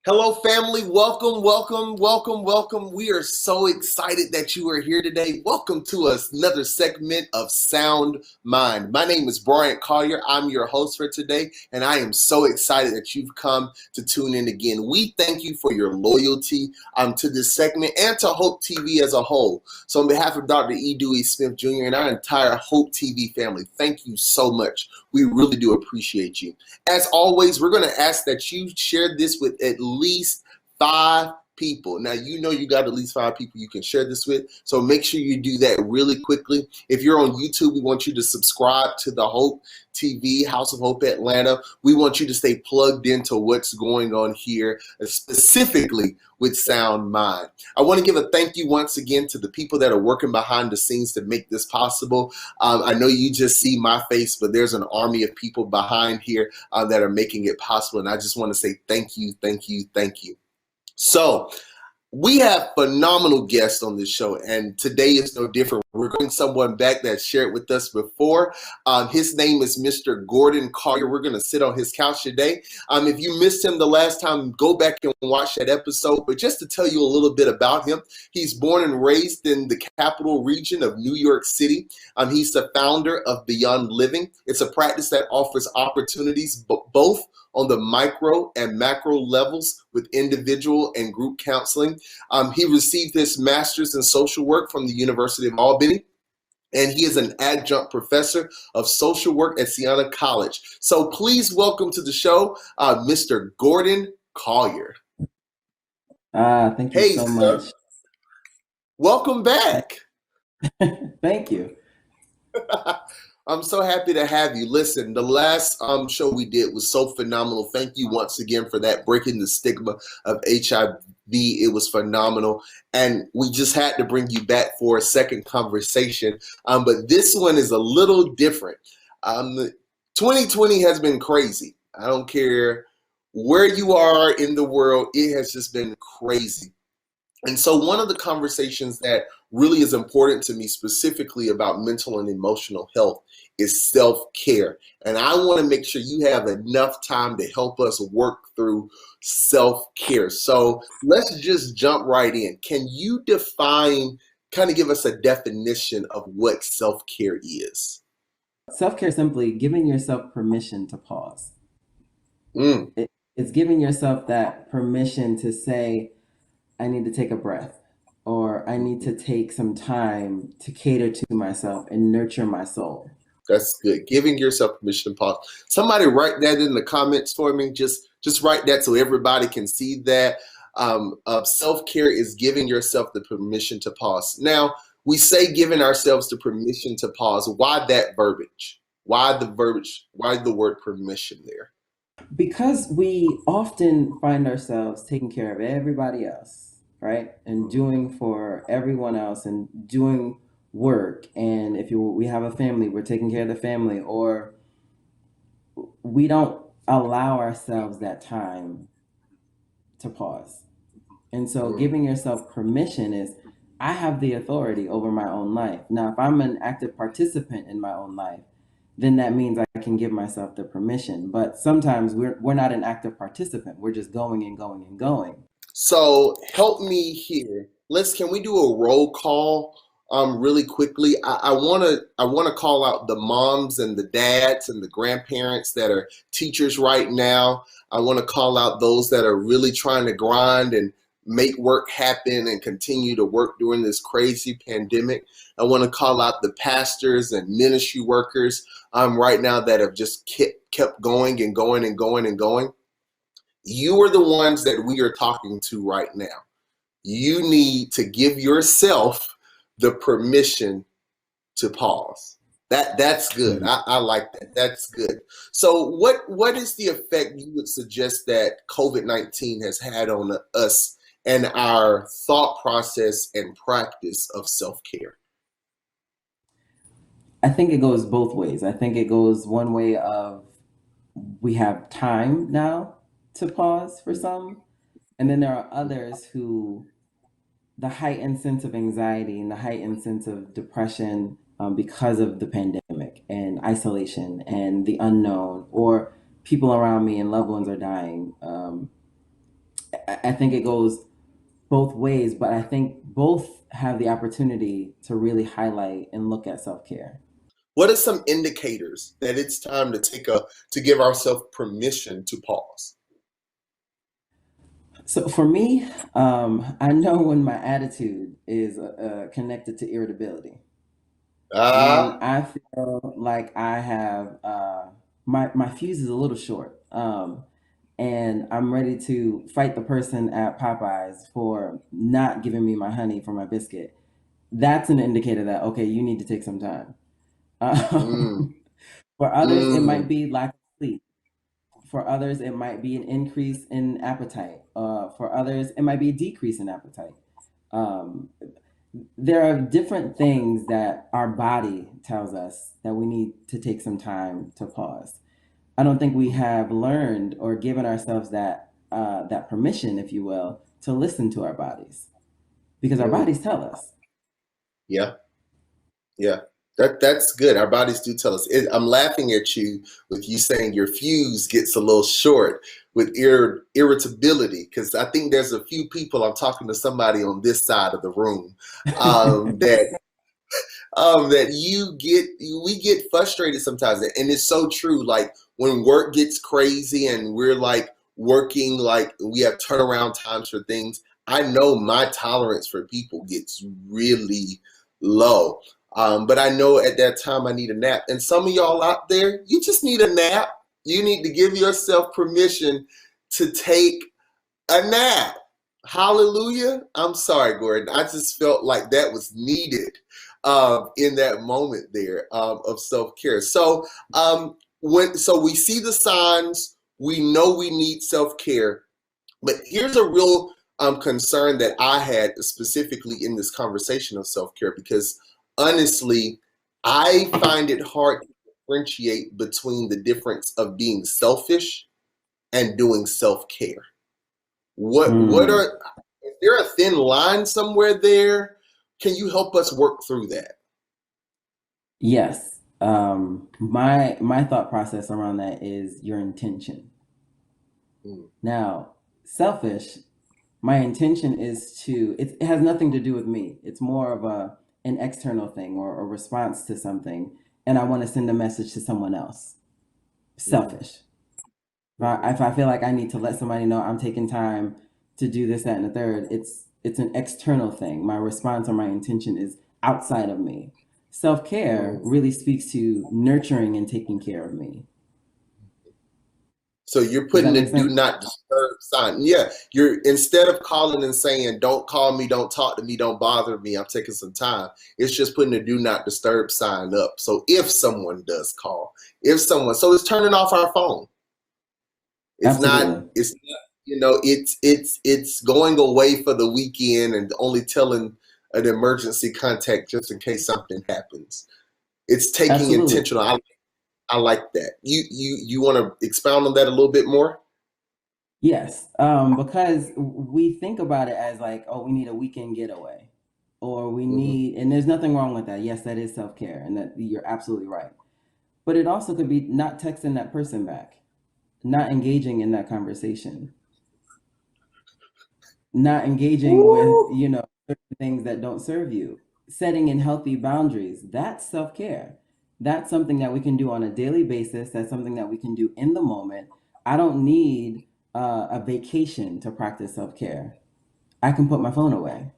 Hello, family. Welcome, welcome, welcome, welcome. We are so excited that you are here today. Welcome to another segment of Sound Mind. My name is Bryant Collier. I'm your host for today, and I am so excited that you've come to tune in again. We thank you for your loyalty to this segment and to Hope TV as a whole. So on behalf of Dr. E. Dewey Smith Jr. and our entire Hope TV family, thank you so much. We really do appreciate you. As always, we're going to ask that you share this with at least 5 people. Now, you got at least 5 people you can share this with, so make sure you do that really quickly. If you're on YouTube, we want you to subscribe to the Hope TV, House of Hope Atlanta. We want you to stay plugged into what's going on here, specifically with Sound Mind. I want to give a thank you once again to the people that are working behind the scenes to make this possible. I know you just see my face, but there's an army of people behind here that are making it possible, and I just want to say thank you, thank you, thank you. So we have phenomenal guests on this show, and today is no different. We're going someone back that shared with us before. His name is Mr. Gordon Collier. We're going to sit on his couch today. If you missed him the last time, go back and watch that episode. But just to tell you a little bit about him, he's born and raised in the capital region of New York City. He's the founder of Beyond Living. It's a practice that offers opportunities both on the micro and macro levels with individual and group counseling. He received his master's in social work from the University of Albany, and he is an adjunct professor of social work at Siena College. So please welcome to the show, Mr. Gordon Collier. Thank you so much. Welcome back. Thank you. I'm so happy to have you. Listen, the last show we did was so phenomenal. Thank you once again for that, breaking the stigma of HIV. It was phenomenal. And we just had to bring you back for a second conversation. But this one is a little different. 2020 has been crazy. I don't care where you are in the world. It has just been crazy. And so one of the conversations that really is important to me specifically about mental and emotional health is self-care. And I want to make sure you have enough time to help us work through self-care. So let's just jump right in. Can you give us a definition of what self-care is? Self-care is simply giving yourself permission to pause. Mm. It's giving yourself that permission to say, I need to take a breath, or I need to take some time to cater to myself and nurture my soul. That's good. Giving yourself permission to pause. Somebody write that in the comments for me. Just write that so everybody can see that. Self-care is giving yourself the permission to pause. Now, we say giving ourselves the permission to pause. Why that verbiage? Why the verbiage? Why the word permission there? Because we often find ourselves taking care of everybody else, right? And doing for everyone else and doing work. And if we have a family, we're taking care of the family, or we don't allow ourselves that time to pause. And so giving yourself permission is, I have the authority over my own life. Now, if I'm an active participant in my own life, then that means I can give myself the permission. But sometimes we're not an active participant. We're just going and going and going. So help me here. Can we do a roll call really quickly? I wanna call out the moms and the dads and the grandparents that are teachers right now. I want to call out those that are really trying to grind and make work happen and continue to work during this crazy pandemic. I want to call out the pastors and ministry workers right now that have just kept going and going and going and going. You are the ones that we are talking to right now. You need to give yourself the permission to pause. That's good. I like that. That's good. So what is the effect you would suggest that COVID-19 has had on us and our thought process and practice of self-care? I think it goes both ways. I think it goes one way of, we have time now to pause for some. And then there are others who, the heightened sense of anxiety and the heightened sense of depression because of the pandemic and isolation and the unknown, or people around me and loved ones are dying. I think it goes both ways, but I think both have the opportunity to really highlight and look at self care. What are some indicators that it's time to to give ourselves permission to pause? So for me, I know when my attitude is connected to irritability. When Ah, I feel like I have my fuse is a little short, and I'm ready to fight the person at Popeyes for not giving me my honey for my biscuit, that's an indicator that okay, you need to take some time. mm, Um, for others, it mm, might be lack of sleep. For others, it might be an increase in appetite. For others, it might be a decrease in appetite. Um, there are different things that our body tells us that we need to take some time to pause. I don't think we have learned or given ourselves that permission, if you will, to listen to our bodies because our mm. bodies tell us. Yeah, yeah. That's good. Our bodies do tell us. I'm laughing at you with you saying your fuse gets a little short with irritability because I think there's a few people. I'm talking to somebody on this side of the room that that we get frustrated sometimes, and it's so true. Like when work gets crazy and we're like working, like we have turnaround times for things, I know my tolerance for people gets really low. But I know at that time I need a nap, and some of y'all out there, you just need a nap. You need to give yourself permission to take a nap. Hallelujah. I'm sorry, Gordon. I just felt like that was needed in that moment there of self care. So we see the signs, we know we need self care, but here's a real concern that I had specifically in this conversation of self care because honestly, I find it hard to differentiate between the difference of being selfish and doing self care. What Mm, are is there a thin line somewhere there? Can you help us work through that? yes. My thought process around that is your intention. Mm, Now, selfish, my intention is it has nothing to do with me. It's more of an external thing or a response to something, and I want to send a message to someone else. mm, Selfish. mhm. If I feel like I need to let somebody know I'm taking time to do this, that, and the third, it's an external thing. My response or my intention is outside of me. Self care Mm. really speaks to nurturing and taking care of me. So you're Does that putting the make do sense? not disturb sign. Yeah, you're instead of calling and saying, "Don't call me, don't talk to me, don't bother me. I'm taking some time." It's just putting the do not disturb sign up. So if someone does call, if someone, so it's turning off our phone. It's not. Absolutely. It's not. It's going away for the weekend and only telling an emergency contact just in case something happens. It's taking Absolutely. intentional. I like that. You want to expound on that a little bit more? Yes, because we think about it as like, oh, we need a weekend getaway, or we Hmm. need, and there's nothing wrong with that. Yes, that is self-care, and that you're absolutely right. But it also could be not texting that person back, not engaging in that conversation, not engaging with, Woo! certain things that don't serve you, setting in healthy boundaries. That's self-care. That's something that we can do on a daily basis. That's something that we can do in the moment. I don't need a vacation to practice self-care. I can put my phone away.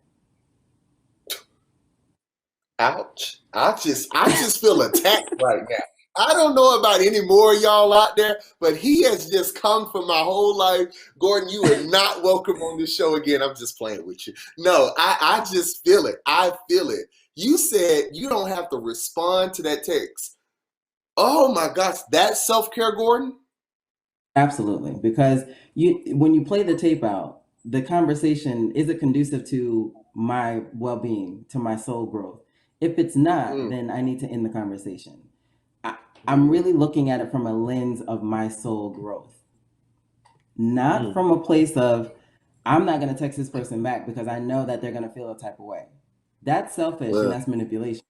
Ouch. I just feel attacked right now. I don't know about any more of y'all out there, but he has just come for my whole life. Gordon, you are not welcome on this show again. I'm just playing with you. No, I just feel it. I feel it. You said you don't have to respond to that text. Oh my gosh, that's self-care, Gordon? Absolutely, because when you play the tape out, the conversation is it conducive to my well-being, to my soul growth. If it's not, Mm, then I need to end the conversation. I, I'm mm, really looking at it from a lens of my soul growth, not mm. from a place of I'm not going to text this person back because I know that they're going to feel a type of way. That's selfish and Well, that's manipulation.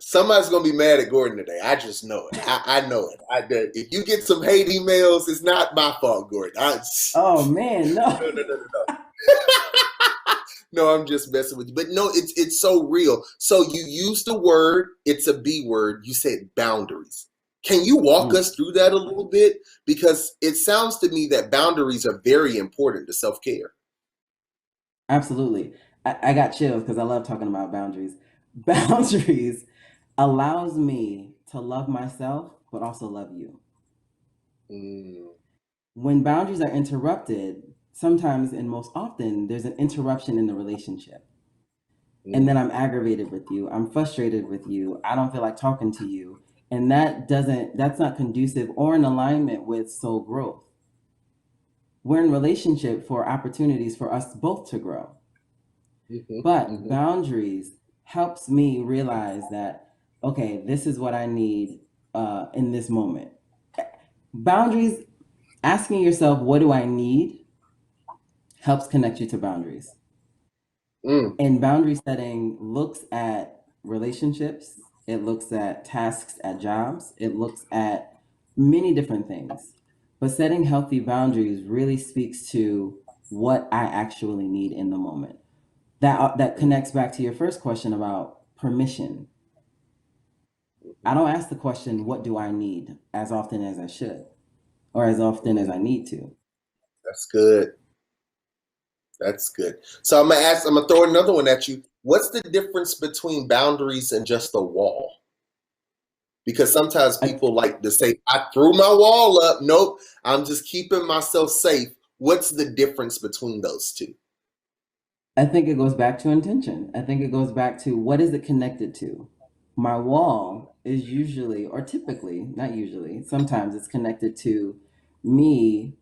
Somebody's gonna be mad at Gordon today. I just know it. I know it. If you get some hate emails, it's not my fault, Gordon. Oh man, no. No. No, I'm just messing with you. But no, it's so real. So you use the word, it's a B word. You said boundaries. Can you walk us through that a little bit? Because it sounds to me that boundaries are very important to self-care. Absolutely. I got chills because I love talking about boundaries. Boundaries allows me to love myself, but also love you. Mm, When boundaries are interrupted, sometimes and most often, there's an interruption in the relationship. And then mm, I'm aggravated with you. I'm frustrated with you. I don't feel like talking to you. And that's not conducive or in alignment with soul growth. We're in relationship for opportunities for us both to grow. mhm, But mhm, boundaries helps me realize that, okay, this is what I need in this moment. Boundaries, asking yourself, what do I need, helps connect you to boundaries. mm, And boundary setting looks at relationships, it looks at tasks at jobs, it looks at many different things. But setting healthy boundaries really speaks to what I actually need in the moment. That mm, connects back to your first question about permission. I mhm, don't ask the question, what do I need, as often as I should, or as often as mm. I need to. That's good. That's good. So I'm gonna throw another one at you. What's the difference between boundaries and just a wall? Because sometimes I, people like to say, I threw my wall up. Nope, I'm just keeping myself safe. What's the difference between those two? I think it goes back to intention. I think it goes back to what is it connected to? My wall is usually, or typically, not usually, sometimes it's connected to me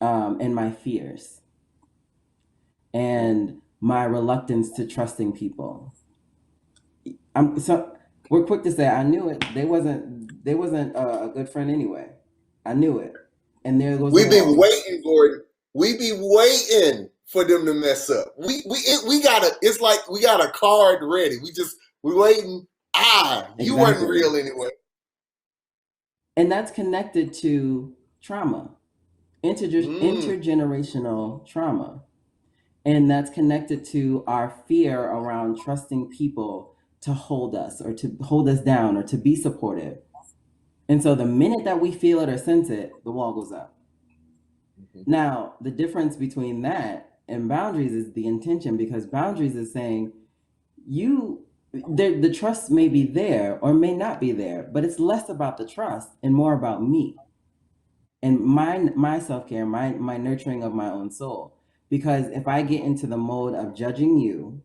and my fears Mm. and my reluctance to trusting people. So we're quick to say I knew it. They wasn't a good friend anyway. I knew it, and there goes the We be wall. waiting, Gordon. We be waiting for them to mess up. We gotta. It's like we got a card ready. We waiting. You weren't Exactly, real anyway. and that's connected to trauma, Mm, intergenerational trauma. And that's connected to our fear around trusting people to hold us or to hold us down or to be supportive. And so the minute that we feel it or sense it, the wall goes up. mhm, Now, the difference between that and boundaries is the intention, because boundaries is saying you the trust may be there or may not be there, but it's less about the trust and more about me and my self-care, my nurturing of my own soul. Because if I get into the mode of judging you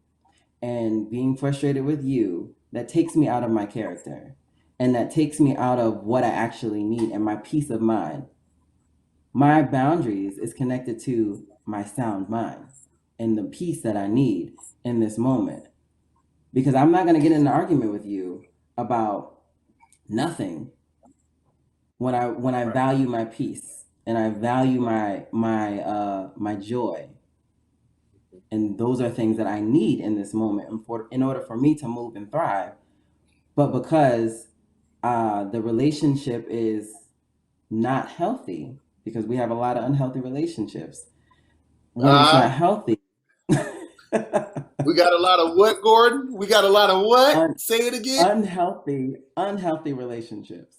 and being frustrated with you, that takes me out of my character and that takes me out of what I actually need and my peace of mind. My boundaries is connected to my sound mind and the peace that I need in this moment. Because I'm not going to get in an argument with you about nothing when I right. value my peace and I value my joy, and those are things that I need in this moment in order for me to move and thrive. But because the relationship is not healthy, because we have a lot of unhealthy relationships, when it's not Uh, healthy, we got a lot of what, Gordon? We got a lot of what? un- Say it again. unhealthy relationships.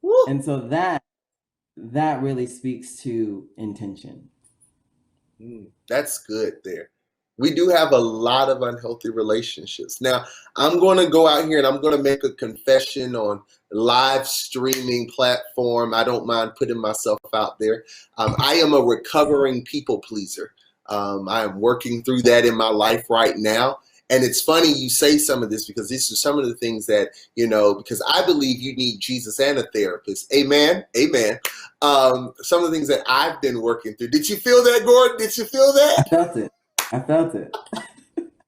Woo. And so that really speaks to intention. That's good there. We do have a lot of unhealthy relationships. Now, I'm going to go out here and I'm going to make a confession on live streaming platform. I don't mind putting myself out there. I am a recovering people pleaser. I am working through that in my life right now. And it's funny you say some of this because these are some of the things that, because I believe you need Jesus and a therapist. Amen. Amen. Some of the things that I've been working through. Did you feel that, Gordon? Did you feel that? I felt it. I felt it.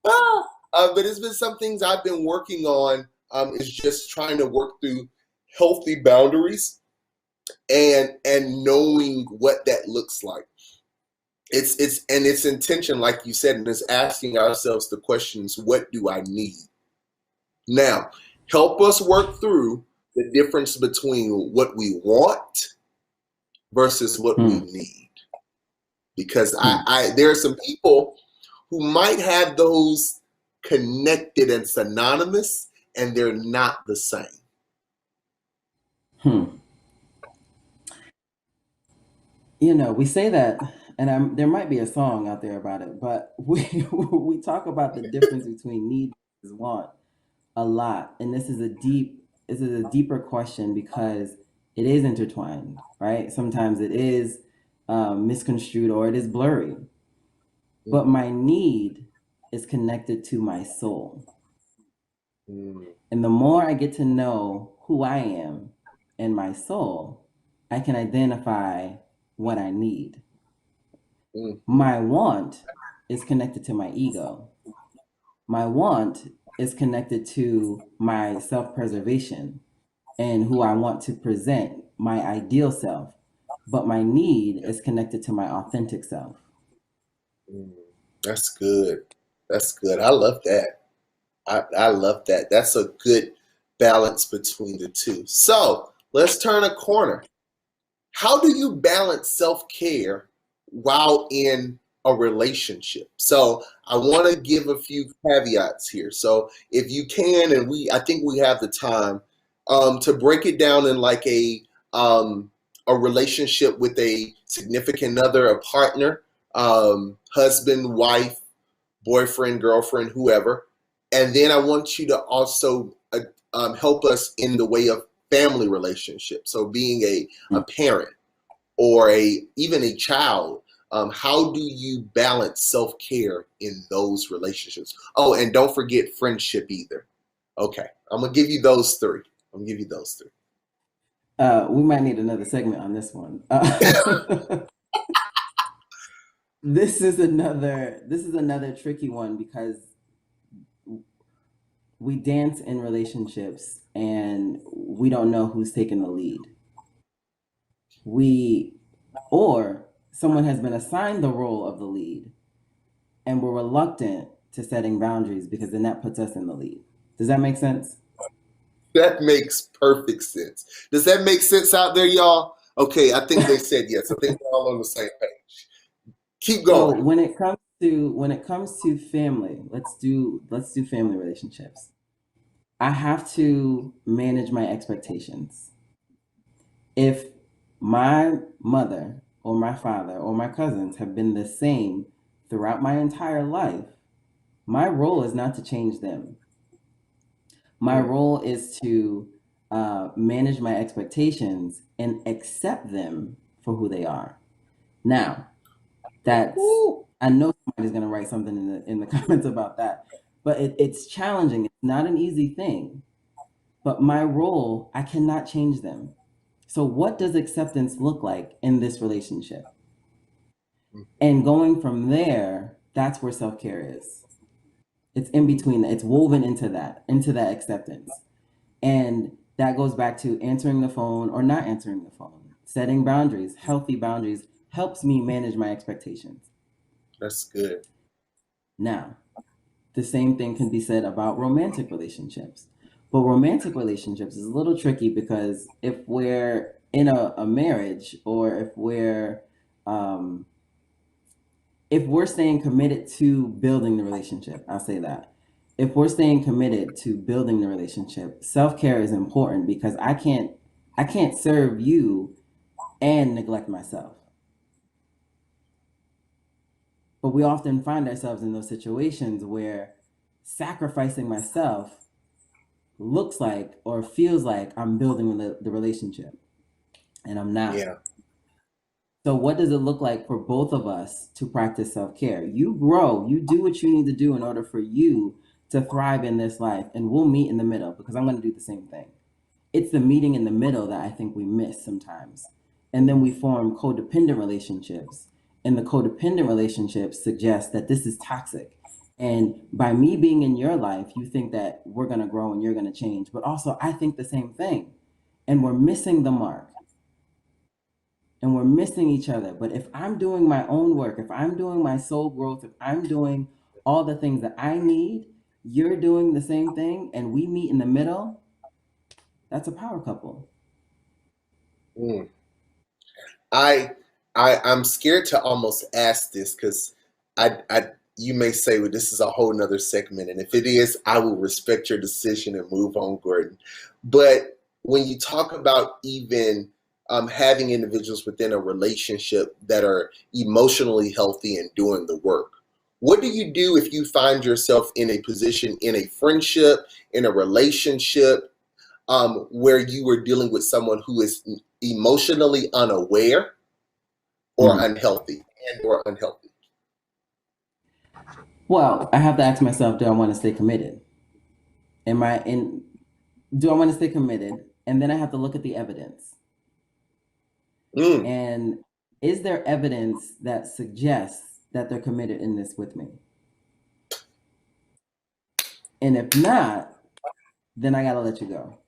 But it's been some things I've been working on. Is just trying to work through healthy boundaries and knowing what that looks like. It's intention, like you said, and it's asking ourselves the questions: what do I need now? Help us work through the difference between what we want versus what we Hmm. need. Because Hmm. there are some people who might have those connected and synonymous, and they're not the same. Hmm. You know, we say that, and there might be a song out there about it, but we talk about the difference between need versus want a lot, and this is a deeper question because it is intertwined, right? Sometimes it is misconstrued or it is blurry, but Mm, my need is connected to my soul, mm, and the more I get to know who I am and my soul, I can identify what I need. mm, mm, My want is connected to my ego. My want is connected to my self preservation and who I want to present, my ideal self. But my need is connected to my authentic self. mm. That's good. That's good. I love that. I love that. That's a good balance between the two. So let's turn a corner. How do you balance self care while in a relationship? So I want to give a few caveats here. So if you can, and I think we have the time to break it down in like a relationship with a significant other, a partner, husband, wife, boyfriend, girlfriend, whoever. And then I want you to also help us in the way of family relationships. So being a parent or even a child, how do you balance self-care in those relationships? Oh, and don't forget friendship either. Okay, I'm gonna give you those three. I'm gonna give you those three. We might need another segment on this one. This is another tricky one because we dance in relationships and we don't know who's taking the lead. We or someone has been assigned the role of the lead and we're reluctant to setting boundaries because then that puts us in the lead. Does that make sense? That makes perfect sense. Does that make sense out there, y'all? Okay, I think they said yes. I think we're all on the same page. Keep So going. when it comes to family, let's do family relationships. I have to manage my expectations. If my mother or my father or my cousins have been the same throughout my entire life, my role is not to change them. My Mm. role is to manage my expectations and accept them for who they are. Now, that's Woo. I know somebody's gonna write something in the comments about that, but it's challenging. It's not an easy thing. But my role, I cannot change them. So what does acceptance look like in this relationship? And going from there, that's where self-care is. It's in between, it's woven into that acceptance. And that goes back to answering the phone or not answering the phone. Setting boundaries, healthy boundaries, helps me manage my expectations. That's good. Now, the same thing can be said about romantic relationships. But romantic relationships is a little tricky because if we're in a marriage or um, if we're staying committed to building the relationship, I'll say that. If we're staying committed to building the relationship, self-care is important because I can't serve you and neglect myself. But we often find ourselves in those situations where sacrificing myself looks like or feels like I'm building the relationship and I'm not. Yeah. So, what does it look like for both of us to practice self care? You grow, you do what you need to do in order for you to thrive in this life, and we'll meet in the middle because I'm going to do the same thing. It's the meeting in the middle that I think we miss sometimes. And then we form codependent relationships. And the codependent relationships suggest that this is toxic. And by me being in your life, you think that we're going to grow and you're going to change. But also, I think the same thing. And we're missing the mark and we're missing each other. But if I'm doing my own work, if I'm doing my soul growth, if I'm doing all the things that I need, you're doing the same thing and we meet in the middle, that's a power couple. Mm. I I'm scared to almost ask this because I you may say, well, this is a whole nother segment, and if it is, I will respect your decision and move on, Gordon. But when you talk about even having individuals within a relationship that are emotionally healthy and doing the work, what do you do if you find yourself in a position in a friendship, in a relationship, where you were dealing with someone who is emotionally unaware or Mhm. unhealthy and or unhealthy? Well, I have to ask myself, do I want to stay committed? Am I in, do I want to stay committed? And then I have to look at the evidence. Mm, And is there evidence that suggests that they're committed in this with me? And if not, then I got to let you go.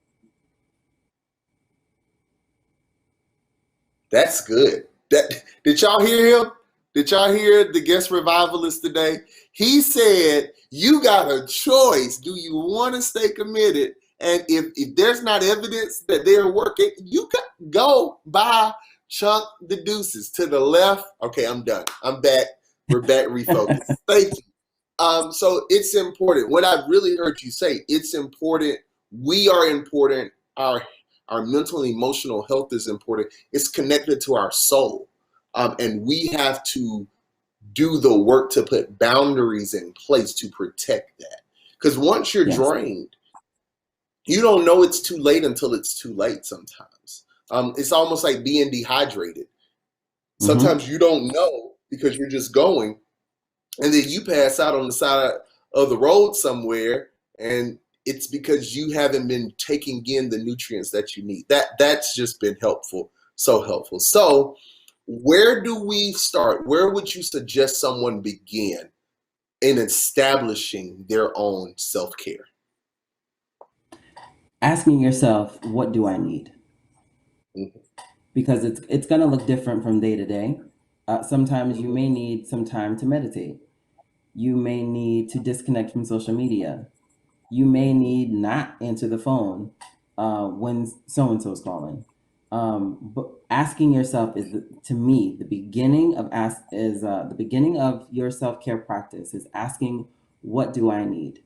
that's good. That did y'all hear him? Did y'all hear the guest revivalist today? He said, "You got a choice. Do you want to stay committed? And if there's not evidence that they're working, you can go by chunk the deuces to the left." Okay, I'm done. I'm back. We're back refocused. Thank you. So it's important. What I've really heard you say, it's important. We are important. Our mental and emotional health is important. It's connected to our soul. And we have to do the work to put boundaries in place to protect that. Because once you're Yes. drained, you don't know it's too late until it's too late sometimes. It's almost like being dehydrated. Mm-hmm. Sometimes you don't know because you're just going, and then you pass out on the side of the road somewhere, and it's because you haven't been taking in the nutrients that you need. That's just been helpful, so helpful. So where do we start? Where would you suggest someone begin in establishing their own self-care? Asking yourself, what do I need? Mhm. Because it's going to look different from day to day. Sometimes you may need some time to meditate. You may need to disconnect from social media. You may need not answer the phone when so and so is calling. But asking yourself is, to me, the beginning of the beginning of your self care practice is asking, what do I need?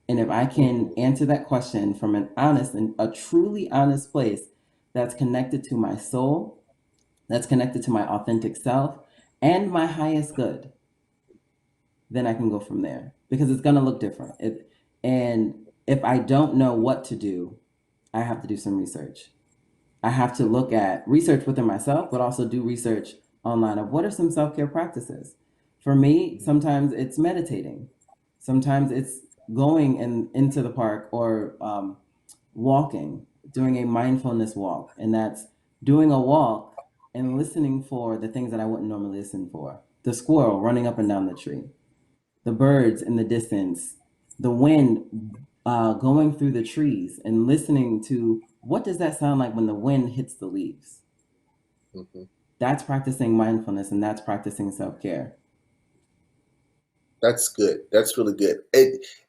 And if I can answer that question from an honest and a truly honest place that's connected to my soul, that's connected to my authentic self and my highest good, then I can go from there because it's going to look different. And if I don't know what to do, I have to do some research. I have to look at research within myself, but also do research online of what are some self care practices. For me, sometimes it's meditating, sometimes it's going into the park or walking, doing a mindfulness walk, and that's doing a walk and listening for the things that I wouldn't normally listen for. The squirrel running up and down the tree, the birds in the distance, the wind going through the trees, and listening to what does that sound like when the wind hits the leaves. Mhm. That's practicing mindfulness and that's practicing self-care. That's good. That's really good.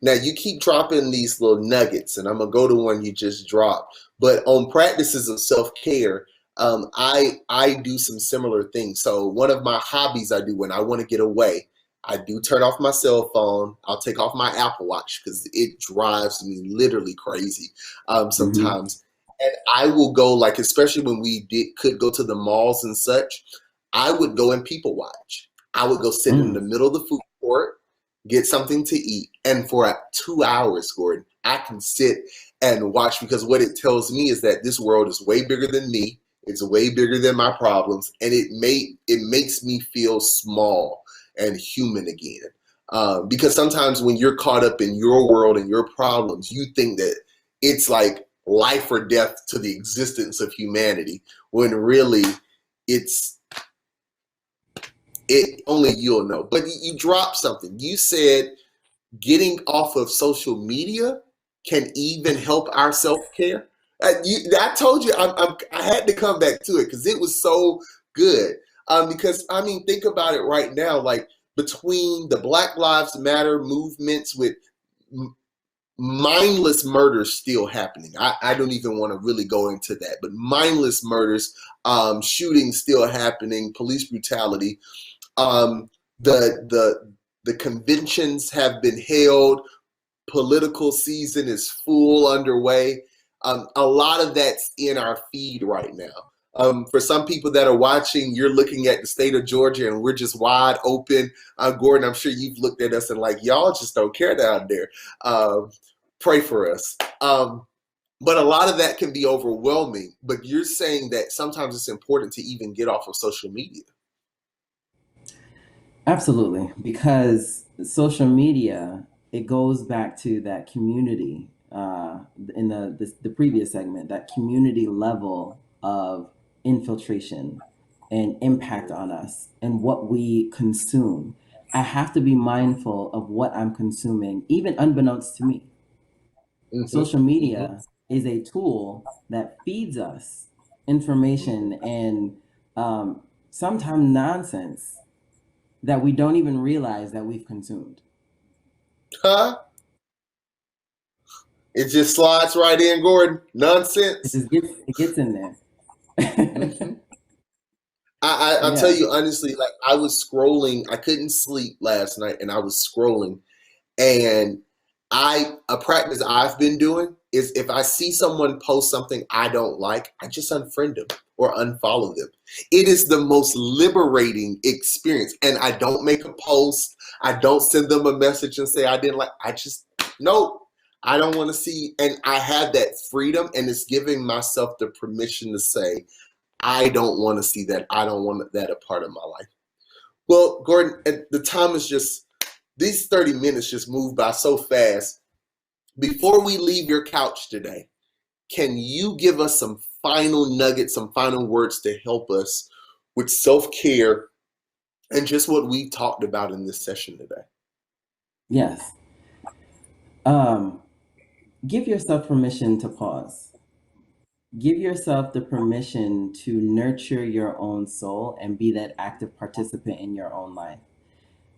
Now you keep dropping these little nuggets, and I'm gonna go to one you just dropped. But on practices of self care, I do some similar things. So one of my hobbies I do when I want to get away, I do turn off my cell phone. I'll take off my Apple Watch because it drives me literally crazy Mm-hmm. sometimes. And I will go, like, especially when we could go to the malls and such. I would go and people watch. I would go sit in the Mm. middle of the food court, get something to eat, and for 2 hours, Gordon, I can sit and watch, because what it tells me is that this world is way bigger than me. It's way bigger than my problems, and it makes me feel small and human again. Because sometimes when you're caught up in your world and your problems, you think that it's like life or death to the existence of humanity, when really it's it only you'll know. But you dropped something. You said getting off of social media can even help our self care. I told you I had to come back to it because it was so good. Because I mean, think about it right now. Like between the Black Lives Matter movements with mindless murders still happening. I don't even want to really go into that, but mindless murders, shootings still happening, police brutality. The conventions have been held. Political season is full underway. A lot of that's in our feed right now. For some people that are watching, you're looking at the state of Georgia and we're just wide open. Gordon, I'm sure you've looked at us and like, y'all just don't care down there. Pray for us. But a lot of that can be overwhelming. But you're saying that sometimes it's important to even get off of social media. Absolutely, because social media, it goes back to that community in the previous segment, that community level of infiltration and impact on us and what we consume. I have to be mindful of what I'm consuming, even unbeknownst to me. Social media is a tool that feeds us information and sometimes nonsense that we don't even realize that we've consumed. Huh? It just slides right in, Gordon. Nonsense. It gets in there. I'll tell you honestly, like I was scrolling, I couldn't sleep last night and I was scrolling, and a practice I've been doing is if I see someone post something I don't like, I just unfriend them or unfollow them. It is the most liberating experience. And I don't make a post. I don't send them a message and say I didn't like, no, I don't want to see. And I have that freedom, and it's giving myself the permission to say, I don't want to see that. I don't want that a part of my life. Well, Gordon, the time is just, these 30 minutes just moved by so fast. Before we leave your couch today, can you give us some final nuggets, some final words to help us with self-care and just what we talked about in this session today? Yes. Give yourself permission to pause. Give yourself the permission to nurture your own soul and be that active participant in your own life.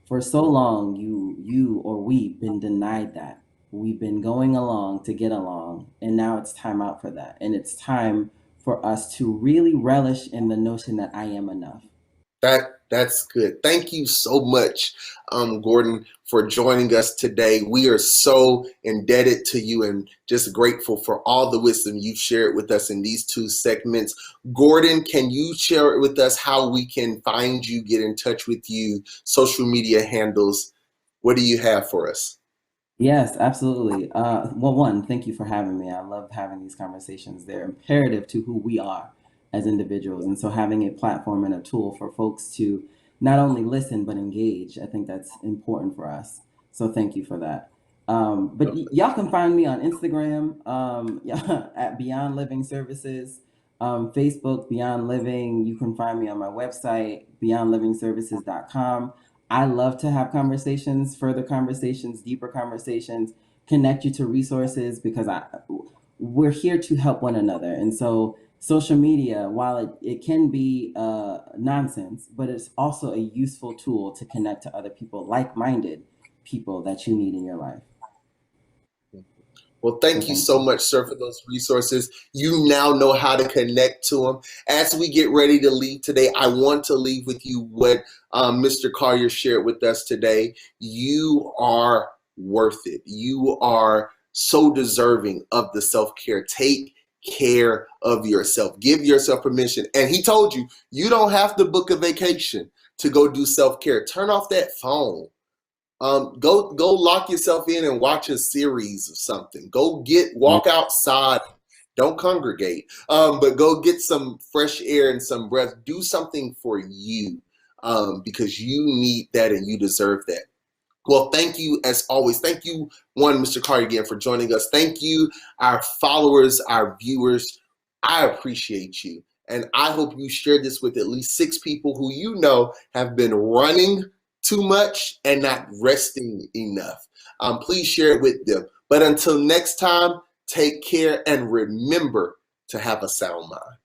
For so long, you or we've been denied that. We've been going along to get along, and now it's time out for that. And it's time for us to really relish in the notion that I am enough. That's good. Thank you so much, Gordon, for joining us today. We are so indebted to you and just grateful for all the wisdom you've shared with us in these 2 segments. Gordon, can you share with us how we can find you, get in touch with you, social media handles? What do you have for us? Yes, absolutely. Well, one, thank you for having me. I love having these conversations. They're imperative to who we are as individuals. And so having a platform and a tool for folks to not only listen, but engage, I think that's important for us. So thank you for that. But y'all can find me on Instagram at Beyond Living Services, Facebook, Beyond Living. You can find me on my website, beyondlivingservices.com. I love to have conversations, further conversations, deeper conversations, connect you to resources because we're here to help one another. And so social media, while it can be nonsense, but it's also a useful tool to connect to other people, like-minded people that you need in your life. Well, thank you so much, sir, for those resources. You now know how to connect to them. As we get ready to leave today, I want to leave with you what Mr. Collier shared with us today. You are worth it. You are so deserving of the self-care. Take care of yourself. Give yourself permission. And he told you, you don't have to book a vacation to go do self-care. Turn off that phone. Go lock yourself in and watch a series of something. Walk outside. Don't congregate, but go get some fresh air and some breath. Do something for you because you need that and you deserve that. Well, thank you as always. Thank you, Mr. Collier, again for joining us. Thank you, our followers, our viewers. I appreciate you. And I hope you share this with at least 6 people who you know have been running too much and not resting enough. Please share it with them. But until next time, take care and remember to have a sound mind.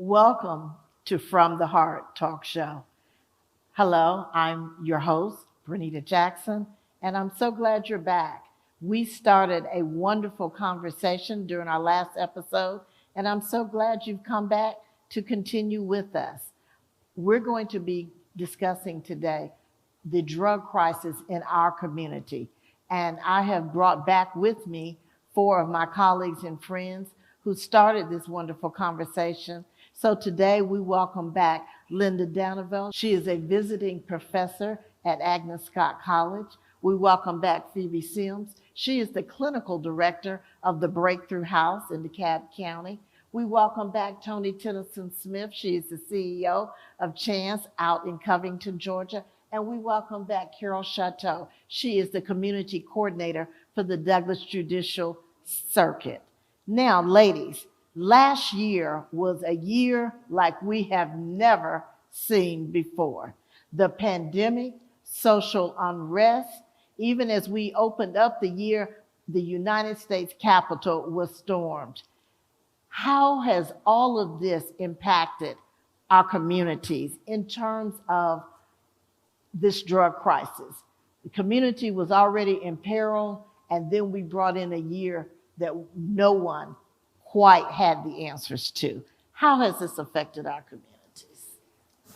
Welcome to From the Heart Talk Show. Hello, I'm your host, Bernita Jackson, and I'm so glad you're back. We started a wonderful conversation during our last episode, and I'm so glad you've come back to continue with us. We're going to be discussing today the drug crisis in our community. And I have brought back with me four of my colleagues and friends who started this wonderful conversation. So today we welcome back Linda Danville. She is a visiting professor at Agnes Scott College. We welcome back Phoebe Sims. She is the clinical director of the Breakthrough House in DeKalb County. We welcome back Toni Tennyson Smith. She is the CEO of Chance out in Covington, Georgia. And we welcome back Carol Chateau. She is the community coordinator for the Douglas Judicial Circuit. Now, ladies, last year was a year like we have never seen before. The pandemic, social unrest, even as we opened up the year, the United States Capitol was stormed. How has all of this impacted our communities in terms of this drug crisis? The community was already in peril, and then we brought in a year that no one quite had the answers to. How has this affected our communities?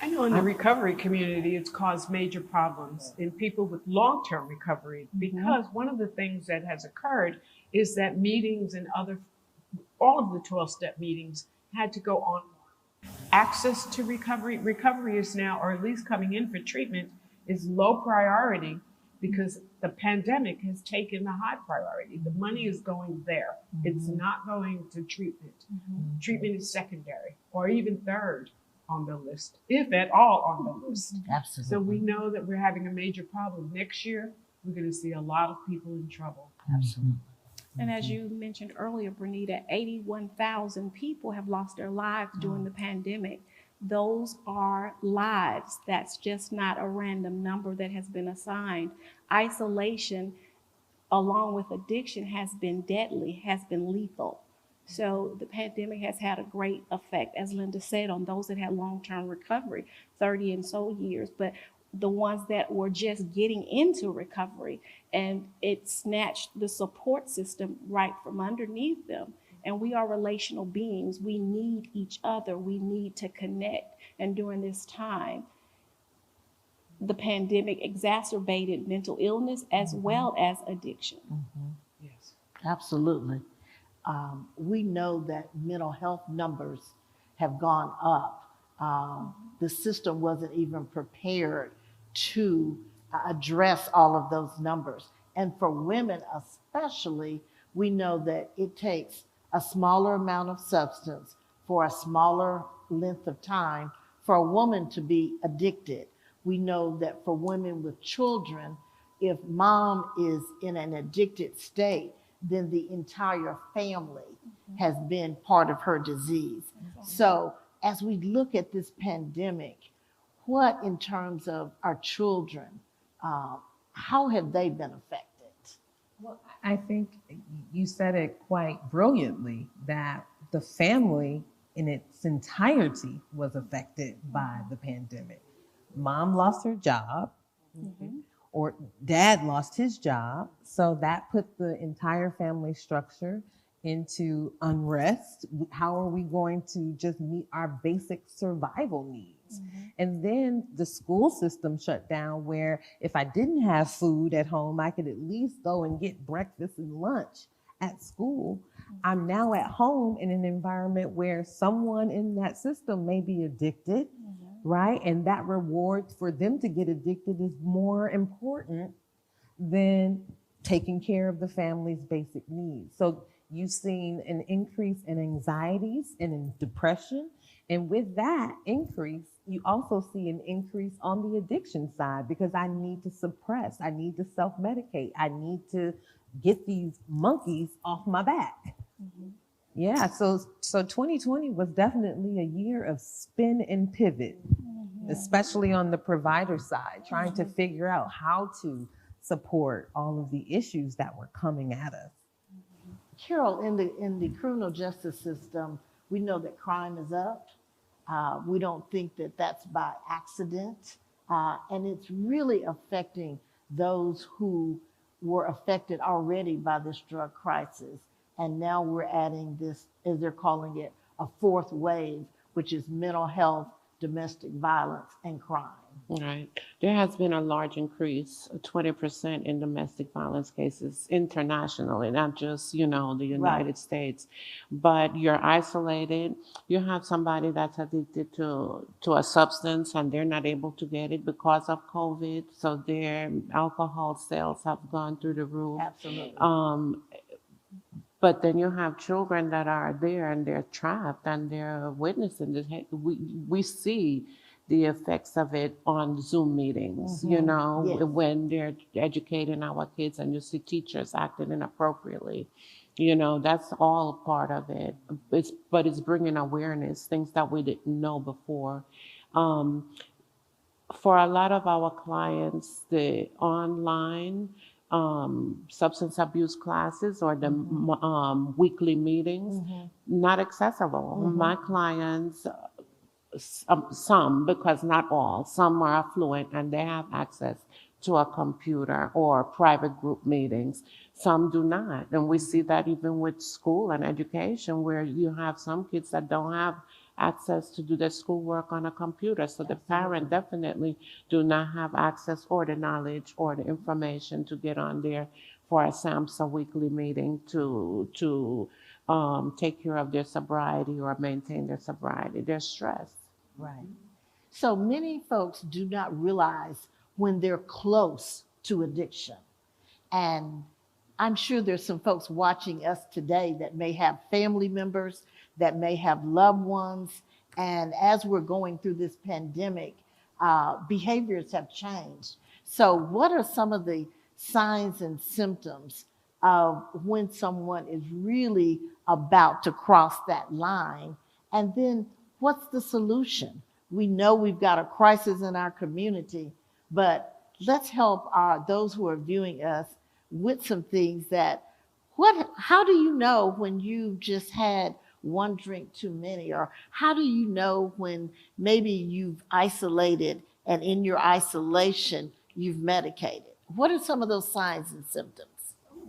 I know in the recovery community, it's caused major problems in people with long-term recovery, because one of the things that has occurred is that meetings and all of the 12-step meetings had to go on. Access to recovery is now, or at least coming in for treatment, is low priority because the pandemic has taken the high priority. The money is going there. It's not going to treatment. Treatment is secondary or even third on the list, if at all on the list. Absolutely. So we know that we're having a major problem. Next year, we're going to see a lot of people in trouble. Absolutely. And as you mentioned earlier, Bernita, 81,000 people have lost their lives during the pandemic. Those are lives. That's just not a random number that has been assigned. Isolation, along with addiction, has been deadly, has been lethal. So the pandemic has had a great effect, as Linda said, on those that had long-term recovery, 30 and so years. But the ones that were just getting into recovery, and it snatched the support system right from underneath them. And we are relational beings. We need each other. We need to connect. And during this time, the pandemic exacerbated mental illness as well as addiction. Yes. Absolutely. We know that mental health numbers have gone up. The system wasn't even prepared to address all of those numbers. And for women especially, we know that it takes a smaller amount of substance for a smaller length of time for a woman to be addicted. We know that for women with children, if mom is in an addicted state, then the entire family has been part of her disease. So as we look at this pandemic, what in terms of our children, how have they been affected? Well, I think you said it quite brilliantly that the family in its entirety was affected by the pandemic. Mom lost her job, or dad lost his job. So that put the entire family structure into unrest. How are we going to just meet our basic survival needs? And then the school system shut down, where if I didn't have food at home, I could at least go and get breakfast and lunch at school. I'm now at home in an environment where someone in that system may be addicted, right? And that reward for them to get addicted is more important than taking care of the family's basic needs. So you've seen an increase in anxieties and in depression. And with that increase, you also see an increase on the addiction side, because I need to suppress, I need to self-medicate, I need to get these monkeys off my back. Yeah, so 2020 was definitely a year of spin and pivot, especially on the provider side, trying to figure out how to support all of the issues that were coming at us. Carol, in the criminal justice system, we know that crime is up, We don't think that that's by accident. And it's really affecting those who were affected already by this drug crisis. And now we're adding this, as they're calling it, a fourth wave, which is mental health, domestic violence, and crime. Right. There has been a large increase, 20% in domestic violence cases internationally, not just, the Right. United States. But you're isolated. You have somebody that's addicted to a substance and they're not able to get it because of COVID. So their alcohol sales have gone through the roof. Absolutely. But then you have children that are there and they're trapped and they're witnessing this. We see the effects of it on Zoom meetings, Yes. when they're educating our kids and you see teachers acting inappropriately. That's all part of it. But it's bringing awareness, things that we didn't know before. For a lot of our clients, the online substance abuse classes or the weekly meetings, not accessible. My clients, some, because not all, some are affluent and they have access to a computer or private group meetings. Some do not. And we see that even with school and education, where you have some kids that don't have access to do their schoolwork on a computer. So the parent definitely do not have access or the knowledge or the information to get on there for a SAMHSA weekly meeting to take care of their sobriety or maintain their sobriety. They're stressed. Right. So many folks do not realize when they're close to addiction. And I'm sure there's some folks watching us today that may have family members, that may have loved ones. And as we're going through this pandemic, behaviors have changed. So what are some of the signs and symptoms of when someone is really about to cross that line? And then what's the solution? We know we've got a crisis in our community, but let's help those who are viewing us with some things that, how do you know when you just had one drink too many? Or how do you know when maybe you've isolated and in your isolation, you've medicated? What are some of those signs and symptoms?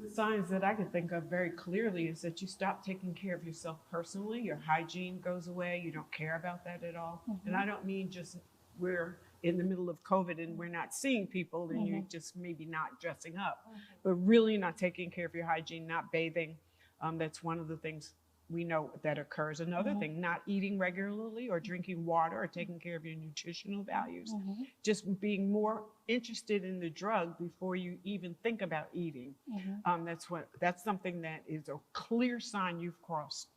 The signs that I can think of very clearly is that you stop taking care of yourself personally. Your hygiene goes away. You don't care about that at all. And I don't mean just we're in the middle of COVID and we're not seeing people and you're just maybe not dressing up, but really not taking care of your hygiene, not bathing. That's one of the things we know that occurs. Another thing, not eating regularly or drinking water or taking care of your nutritional values. Just being more interested in the drug before you even think about eating. That's something that is a clear sign you've crossed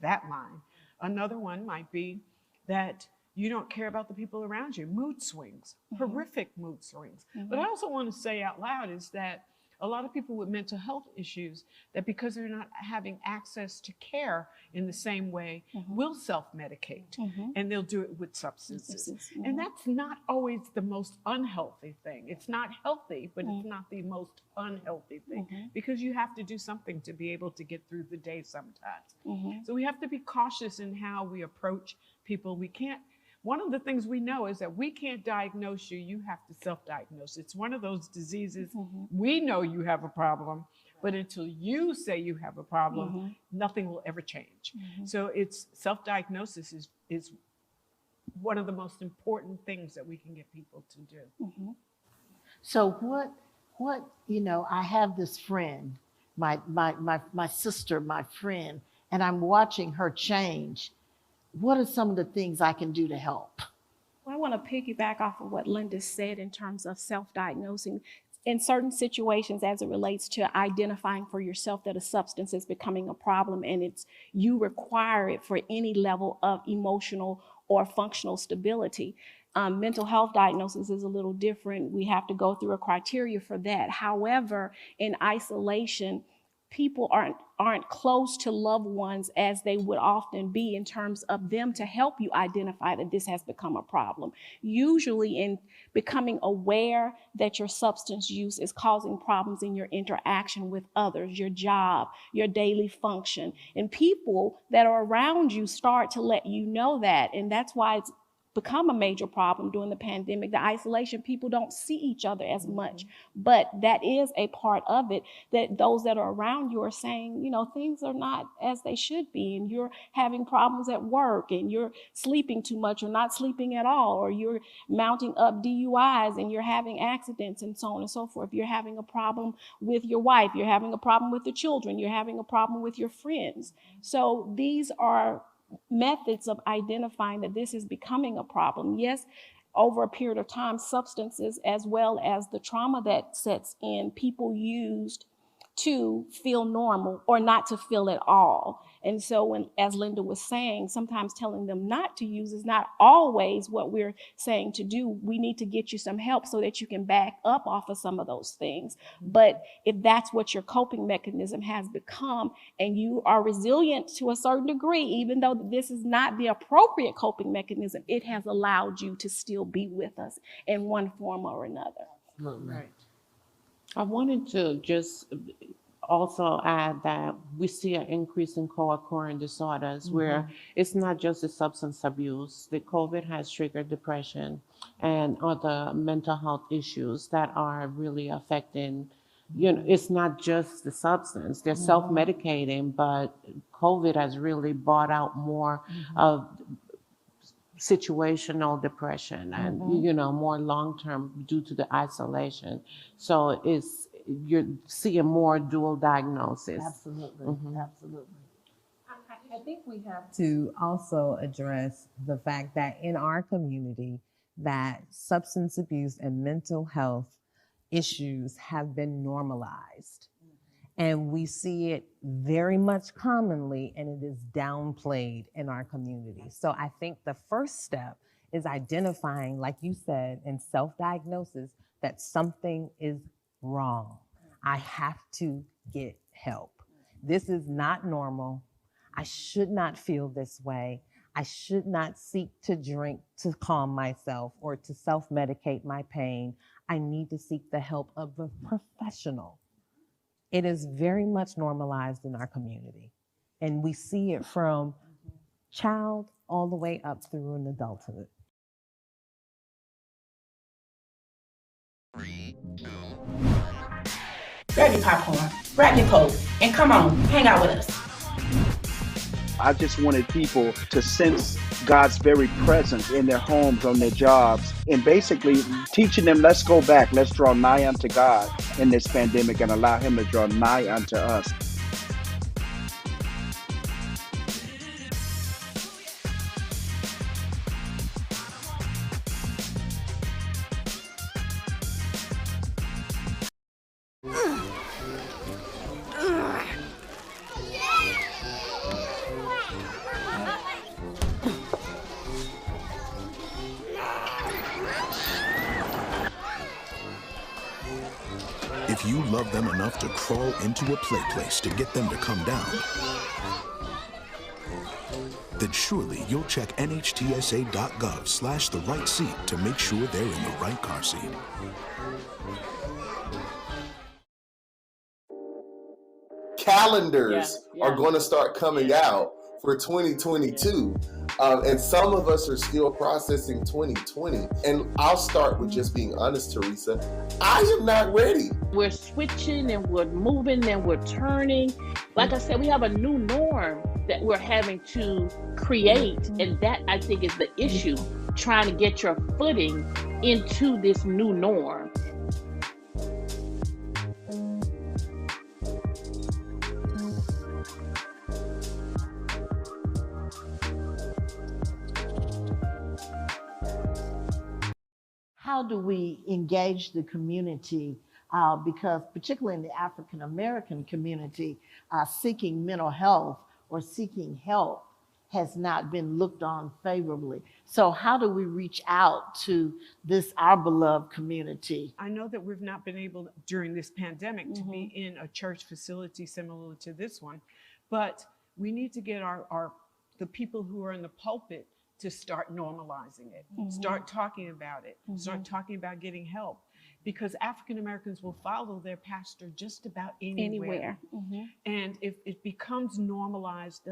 that line. Another one might be that you don't care about the people around you. Mood swings, horrific mood swings. But I also want to say out loud is that a lot of people with mental health issues, that because they're not having access to care in the same way, will self-medicate, and they'll do it with substances. And that's not always the most unhealthy thing. It's not healthy, but it's not the most unhealthy thing, because you have to do something to be able to get through the day sometimes. So we have to be cautious in how we approach people. One of the things we know is that we can't diagnose you. You have to self-diagnose. It's one of those diseases. We know you have a problem, but until you say you have a problem, nothing will ever change. So it's self-diagnosis is one of the most important things that we can get people to do. So what I have this friend, my sister, my friend, and I'm watching her change. What are some of the things I can do to help? Well, I want to piggyback off of what Linda said in terms of self-diagnosing. In certain situations, as it relates to identifying for yourself that a substance is becoming a problem and you require it for any level of emotional or functional stability. Mental health diagnosis is a little different. We have to go through a criteria for that. However, in isolation, people aren't close to loved ones as they would often be in terms of them to help you identify that this has become a problem. Usually in becoming aware that your substance use is causing problems in your interaction with others, your job, your daily function, and people that are around you start to let you know that. And that's why it's become a major problem during the pandemic. The isolation, people don't see each other as much, but that is a part of it, that those that are around you are saying, you know, things are not as they should be, and you're having problems at work, and you're sleeping too much or not sleeping at all, or you're mounting up DUIs and you're having accidents and so on and so forth. You're having a problem with your wife, you're having a problem with the children, you're having a problem with your friends. So these are methods of identifying that this is becoming a problem. Yes, over a period of time, substances as well as the trauma that sets in, people used to feel normal or not to feel at all. And so when, as Linda was saying, sometimes telling them not to use is not always what we're saying to do. We need to get you some help so that you can back up off of some of those things. But if that's what your coping mechanism has become, and you are resilient to a certain degree, even though this is not the appropriate coping mechanism, it has allowed you to still be with us in one form or another. Right. I wanted to just also add that we see an increase in co-occurring disorders where it's not just the substance abuse. The COVID has triggered depression and other mental health issues that are really affecting, you know, it's not just the substance. They're self-medicating, but COVID has really brought out more of situational depression and, you know, more long-term due to the isolation. So you're seeing more dual diagnosis. Absolutely, absolutely. I think we have to also address the fact that in our community that substance abuse and mental health issues have been normalized. And we see it very much commonly, and it is downplayed in our community. So I think the first step is identifying, like you said, in self-diagnosis, that something is wrong. I have to get help. This is not normal. I should not feel this way. I should not seek to drink to calm myself or to self-medicate my pain. I need to seek the help of a professional. It is very much normalized in our community. And we see it from child all the way up through an adulthood. 3, 2, 1. Grab your popcorn, grab your coat, and come on, hang out with us. I just wanted people to sense God's very presence in their homes, on their jobs, and basically teaching them, let's go back, let's draw nigh unto God in this pandemic and allow him to draw nigh unto us. If you love them enough to crawl into a play place to get them to come down, then surely you'll check nhtsa.gov/the right seat to make sure they're in the right car seat. Calendars are going to start coming out for 2022. And some of us are still processing 2020. And I'll start with just being honest, Teresa. I am not ready. We're switching and we're moving and we're turning. Like I said, we have a new norm that we're having to create. And that, I think, is the issue, trying to get your footing into this new norm. How do we engage the community? Because particularly in the African American community, seeking mental health or seeking help has not been looked on favorably. So how do we reach out to this, our beloved community? I know that we've not been able during this pandemic to be in a church facility similar to this one, but we need to get the people who are in the pulpit to start normalizing it, start talking about it, start talking about getting help, because African Americans will follow their pastor just about anywhere. And if it becomes normalized,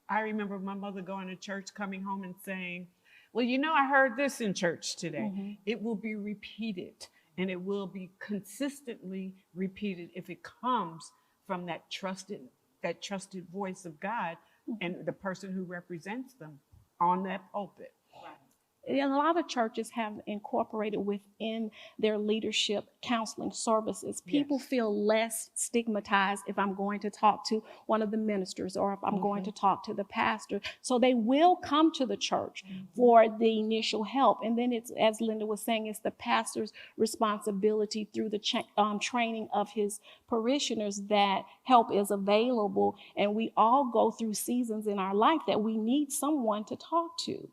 I remember my mother going to church, coming home and saying, well, you know, I heard this in church today. It will be repeated, and it will be consistently repeated if it comes from that trusted voice of God and the person who represents them on that pulpit. A lot of churches have incorporated within their leadership counseling services. People feel less stigmatized if I'm going to talk to one of the ministers or if I'm going to talk to the pastor. So they will come to the church for the initial help. And then it's, as Linda was saying, it's the pastor's responsibility through the training of his parishioners that help is available. And we all go through seasons in our life that we need someone to talk to.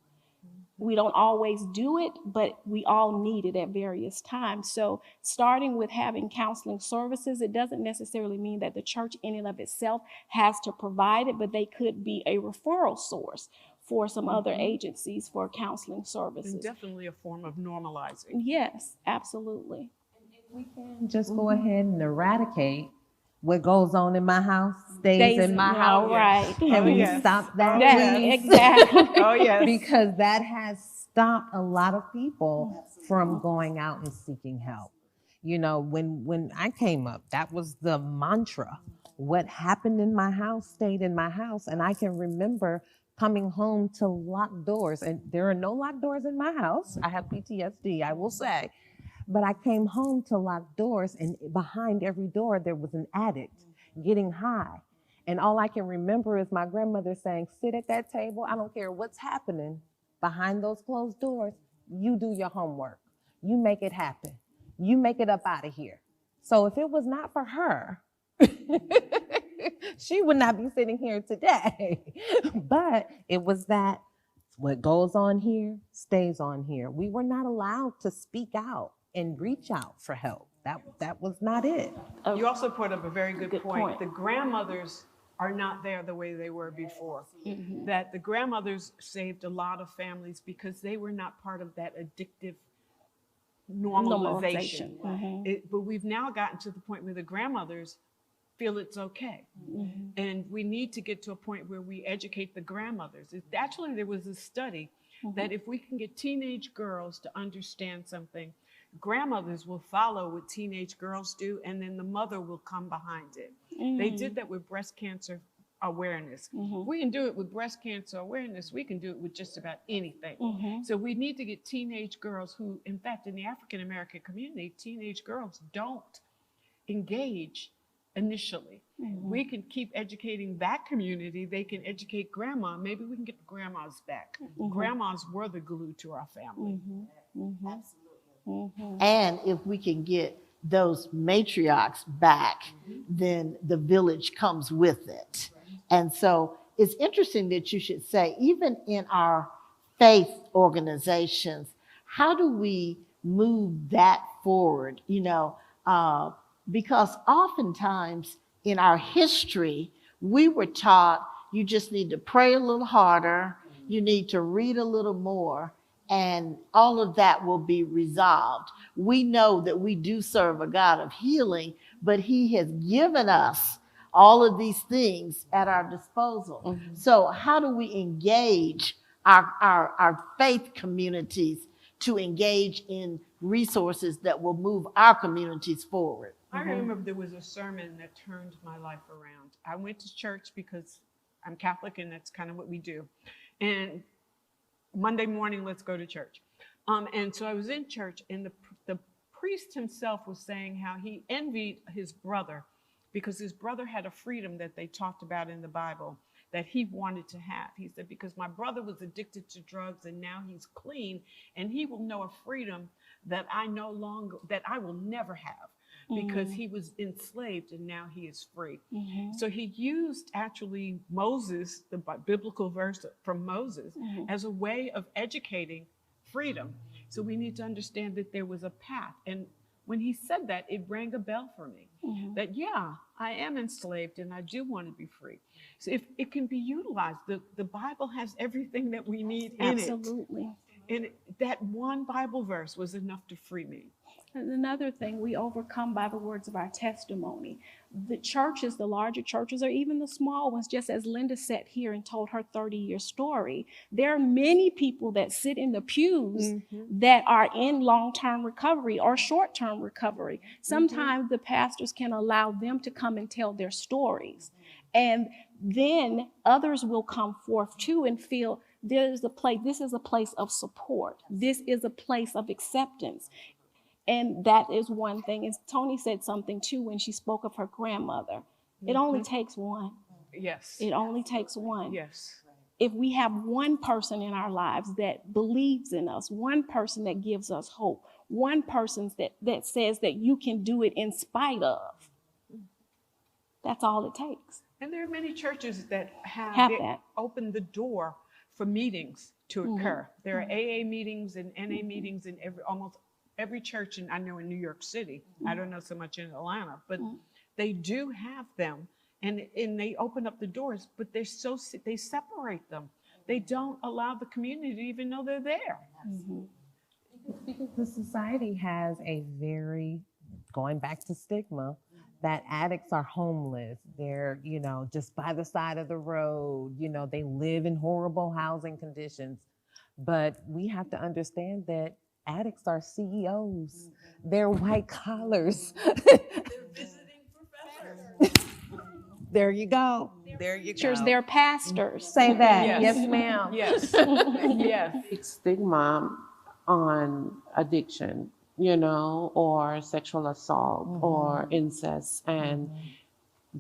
We don't always do it, but we all need it at various times. So starting with having counseling services, it doesn't necessarily mean that the church in and of itself has to provide it, but they could be a referral source for some other agencies for counseling services. And definitely a form of normalizing. Yes, absolutely. We can just go ahead and eradicate what goes on in my house stays in my house. Right. Can we stop that? Exactly. Oh, yes. Because that has stopped a lot of people from going out and seeking help. You know, when I came up, that was the mantra. What happened in my house stayed in my house. And I can remember coming home to locked doors. And there are no locked doors in my house. I have PTSD, I will say. But I came home to locked doors, and behind every door, there was an addict getting high. And all I can remember is my grandmother saying, sit at that table. I don't care what's happening behind those closed doors. You do your homework. You make it happen. You make it up out of here. So if it was not for her, she would not be sitting here today. But it was that what goes on here stays on here. We were not allowed to speak out and reach out for help. That was not it. You also put up a very good point. The grandmothers are not there the way they were before. That the grandmothers saved a lot of families because they were not part of that addictive normalization. But we've now gotten to the point where the grandmothers feel it's okay. And we need to get to a point where we educate the grandmothers. Actually, there was a study that if we can get teenage girls to understand something, grandmothers will follow what teenage girls do, and then the mother will come behind it. They did that with breast cancer awareness. We can do it with breast cancer awareness. We can do it with just about anything. So we need to get teenage girls who, in fact, in the African American community, teenage girls don't engage initially. We can keep educating that community. They can educate grandma. Maybe we can get the grandmas back. Grandmas were the glue to our family. And if we can get those matriarchs back, then the village comes with it. And so it's interesting that you should say, even in our faith organizations, how do we move that forward? You know, because oftentimes in our history, we were taught you just need to pray a little harder, you need to read a little more, and all of that will be resolved. We know that we do serve a God of healing, but he has given us all of these things at our disposal. So how do we engage our faith communities to engage in resources that will move our communities forward? I remember there was a sermon that turned my life around. I went to church because I'm Catholic and that's kind of what we do. And Monday morning, let's go to church. And so I was in church, and the priest himself was saying how he envied his brother because his brother had a freedom that they talked about in the Bible that he wanted to have. He said, because my brother was addicted to drugs and now he's clean, and he will know a freedom that I will never have. because he was enslaved and now he is free. Mhm. So he used actually Moses, the biblical verse from Moses, as a way of educating freedom. So we need to understand that there was a path. And when he said that, it rang a bell for me that, yeah, I am enslaved and I do want to be free. So if it can be utilized, the Bible has everything that we need in it. Absolutely. And that one Bible verse was enough to free me. And another thing, we overcome by the words of our testimony. The churches, the larger churches, or even the small ones, just as Linda sat here and told her 30-year story, there are many people that sit in the pews that are in long-term recovery or short-term recovery. Sometimes the pastors can allow them to come and tell their stories. And then others will come forth too and feel this is a place of support. This is a place of acceptance. And that is one thing. And Tony said something too when she spoke of her grandmother. It only takes one. Yes. It only takes one. Yes. If we have one person in our lives that believes in us, one person that gives us hope, one person that says that you can do it in spite of, that's all it takes. And there are many churches that have that. opened the door for meetings to occur. There are AA meetings and NA meetings in almost every church, and I know in New York City. I don't know so much in Atlanta, but they do have them, and they open up the doors, but they separate them. They don't allow the community to even know they're there. Because the society has a very, going back to stigma, that addicts are homeless. They're, just by the side of the road. They live in horrible housing conditions. But we have to understand that addicts are CEOs. They're white collars. They're visiting professors. There you go. There you go. They're pastors. Say that. Yes. Yes, ma'am. Yes. Yes. Big stigma on addiction, or sexual assault or incest. And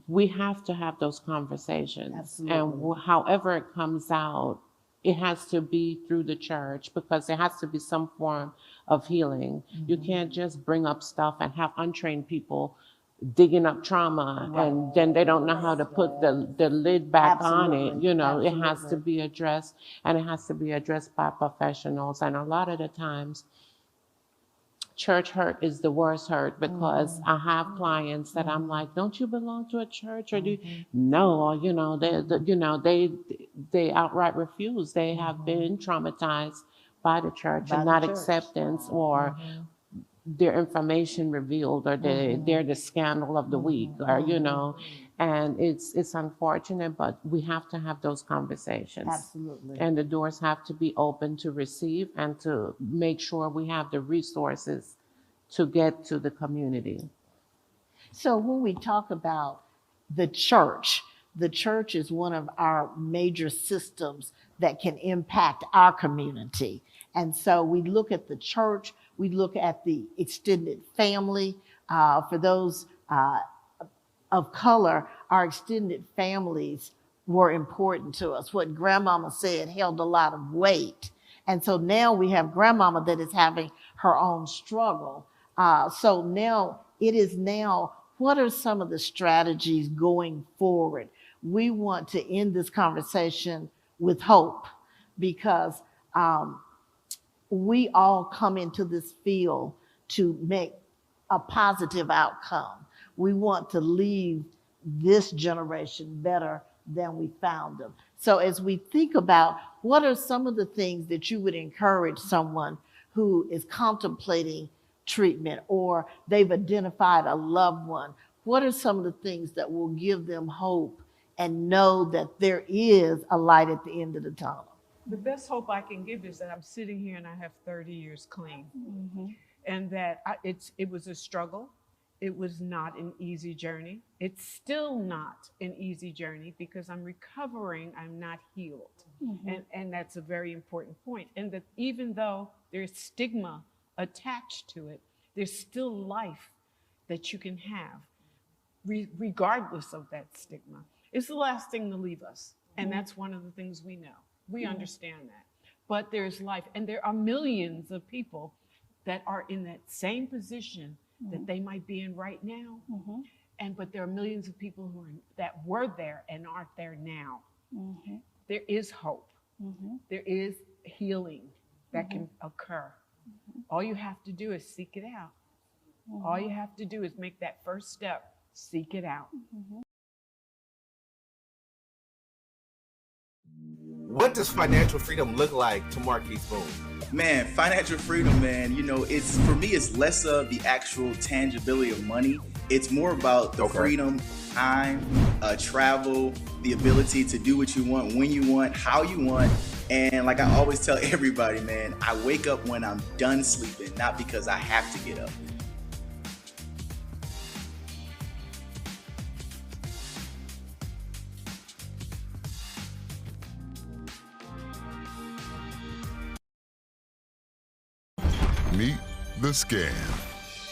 we have to have those conversations. Absolutely. And however it comes out, it has to be through the church, because there has to be some form of healing. You can't just bring up stuff and have untrained people digging up trauma and then they don't know how to put the lid back on it. It has to be addressed, and it has to be addressed by professionals. And a lot of the times, church hurt is the worst hurt, because I have clients that I'm like, don't you belong to a church? Or do you? No, they outright refuse. They have been traumatized by the church and not acceptance, or their information revealed, or they're the scandal of the week, or and it's unfortunate, but we have to have those conversations. Absolutely. And the doors have to be open to receive and to make sure we have the resources to get to the community. So when we talk about the church is one of our major systems that can impact our community. And so we look at the church, we look at the extended family. For those of color, our extended families were important to us. What grandmama said held a lot of weight. And so now we have grandmama that is having her own struggle. So now what are some of the strategies going forward? We want to end this conversation with hope, because we all come into this field to make a positive outcome. We want to leave this generation better than we found them. So as we think about what are some of the things that you would encourage someone who is contemplating treatment, or they've identified a loved one, what are some of the things that will give them hope and know that there is a light at the end of the tunnel? The best hope I can give is that I'm sitting here and I have 30 years clean. And that it was a struggle. It was not an easy journey. It's still not an easy journey, because I'm recovering, I'm not healed. And that's a very important point. And that even though there's stigma attached to it, there's still life that you can have regardless of that stigma. It's the last thing to leave us. And that's one of the things we know. We understand that. But there's life. And there are millions of people that are in that same position that they might be in right now. But there are millions of people that were there and aren't there now. There is hope. There is healing that can occur. All you have to do is seek it out. All you have to do is make that first step, seek it out. What does financial freedom look like to Marquise Boone? Man, financial freedom, man, it's for me, it's less of the actual tangibility of money. It's more about the freedom, time, travel, the ability to do what you want, when you want, how you want. And like I always tell everybody, man, I wake up when I'm done sleeping, not because I have to get up. Meet the Scan,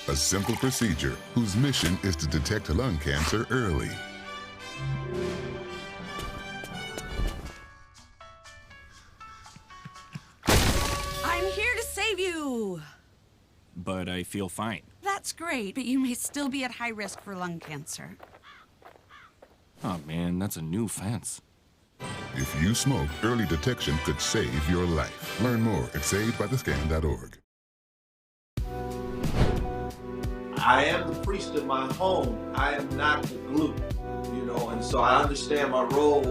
a simple procedure whose mission is to detect lung cancer early. I'm here to save you. But I feel fine. That's great, but you may still be at high risk for lung cancer. Oh man, that's a new fence. If you smoke, early detection could save your life. Learn more at savedbythescan.org. I am the priest of my home. I am not the glue, and so I understand my role,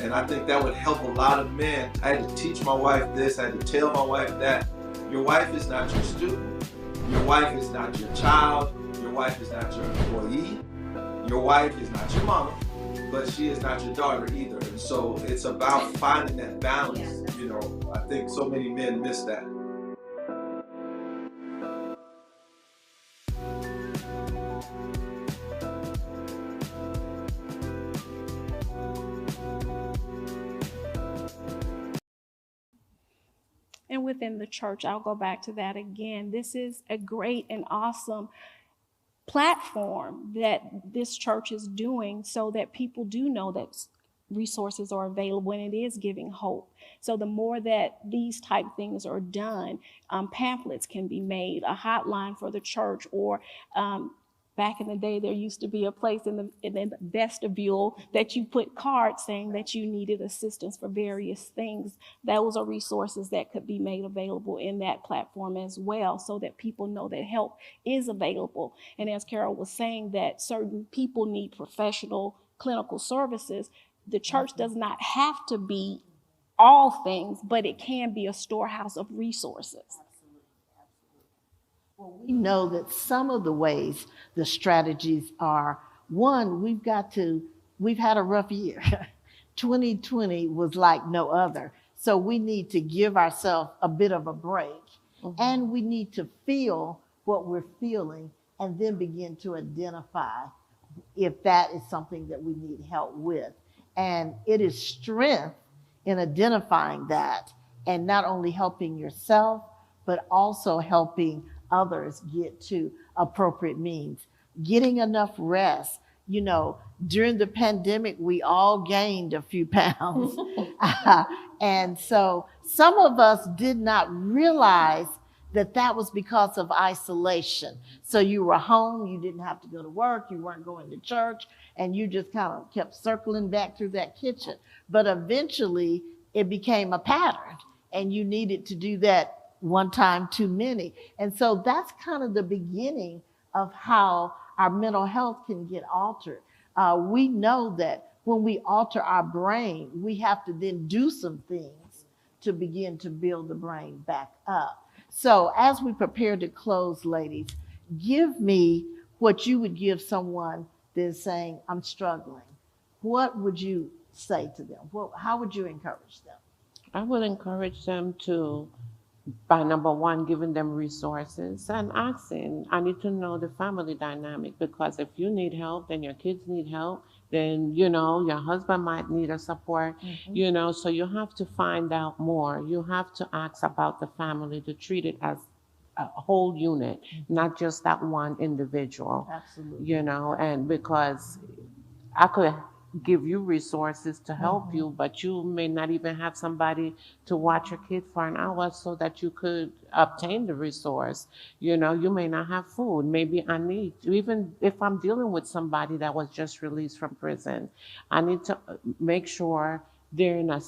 and I think that would help a lot of men. I had to teach my wife this, I had to tell my wife that. Your wife is not your student. Your wife is not your child. Your wife is not your employee. Your wife is not your mama, but she is not your daughter either. And so it's about finding that balance. I think so many men miss that. And within the church, I'll go back to that again. This is a great and awesome platform that this church is doing so that people do know that resources are available and it is giving hope. So the more that these type things are done, pamphlets can be made, a hotline for the church, or back in the day, there used to be a place in the vestibule that you put cards saying that you needed assistance for various things. Those are resources that could be made available in that platform as well, so that people know that help is available. And as Carol was saying, that certain people need professional clinical services. The church does not have to be all things, but it can be a storehouse of resources. Well, we know that some of the ways the strategies are, one, we've had a rough year. 2020 was like no other. So we need to give ourselves a bit of a break, and we need to feel what we're feeling and then begin to identify if that is something that we need help with. And it is strength in identifying that and not only helping yourself, but also helping others get to appropriate means. Getting enough rest. During the pandemic, we all gained a few pounds. And so some of us did not realize that was because of isolation. So you were home, you didn't have to go to work, you weren't going to church, and you just kind of kept circling back through that kitchen. But eventually it became a pattern, and you needed to do that one time too many. And so that's kind of the beginning of how our mental health can get altered. We know that when we alter our brain, we have to then do some things to begin to build the brain back up. So as we prepare to close, ladies, give me what you would give someone that's saying, I'm struggling. What would you say to them? How would you encourage them? I would encourage them to, by number one, giving them resources and asking. I need to know the family dynamic, because if you need help, then your kids need help, then, your husband might need a support, so you have to find out more. You have to ask about the family, to treat it as a whole unit, not just that one individual. Absolutely. And because I could give you resources to help you, but you may not even have somebody to watch your kid for an hour so that you could obtain the resource. You know, you may not have food. Maybe I need, even if I'm dealing with somebody that was just released from prison, I need to make sure they're in a